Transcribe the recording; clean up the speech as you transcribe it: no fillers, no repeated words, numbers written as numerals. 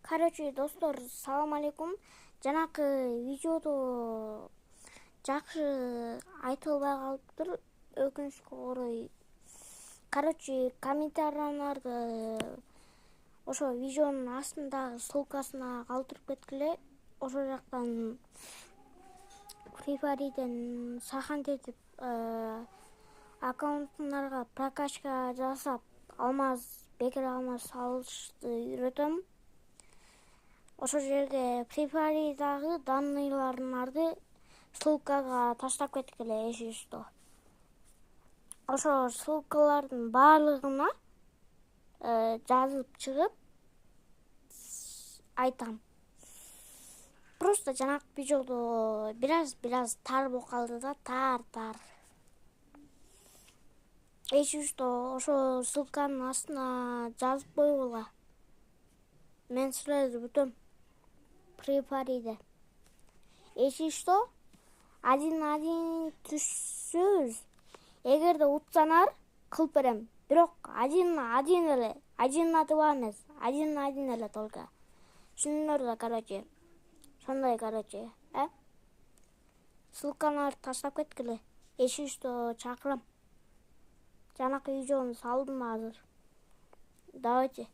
Короче, достор, салам алейкум. Жанакы видеодо жакшы айтылбай калыптыр, өкүнүчкө орой. Короче, комментарийлерди ошо видеонун астындагы ссылкасына калтырып кеткиле. Ошол жактан Free-Fire'ден сахантетип аккаунттарга прокачка жасап, бекер алмаз алышты үйрөтөм. Ошол жерге Free-Fire'дагы данныйларыңарды ссылкага таштап кеткиле, эшишто. Ошо ссылкалардын баардыгына жазып чыгып айтам. Просто жанакы видеодо бир аз тар болуп калды да, тар. Эшишто ошо ссылканын астына жазып койгула. Мен силерди күтөм. Free-Fire'де. Эшишто 1-1 түшсөбүз. Эгерде утсаңар кылып берем. Бирок 1-1 эле. 1-2 эмес. 1-1 эле только. Түшүндүңөр да, короче. Сондай, короче, Ссылканы таштап кеткиле. Эшишто чакырам. Жанакы видеону салдым азыр. Давайте.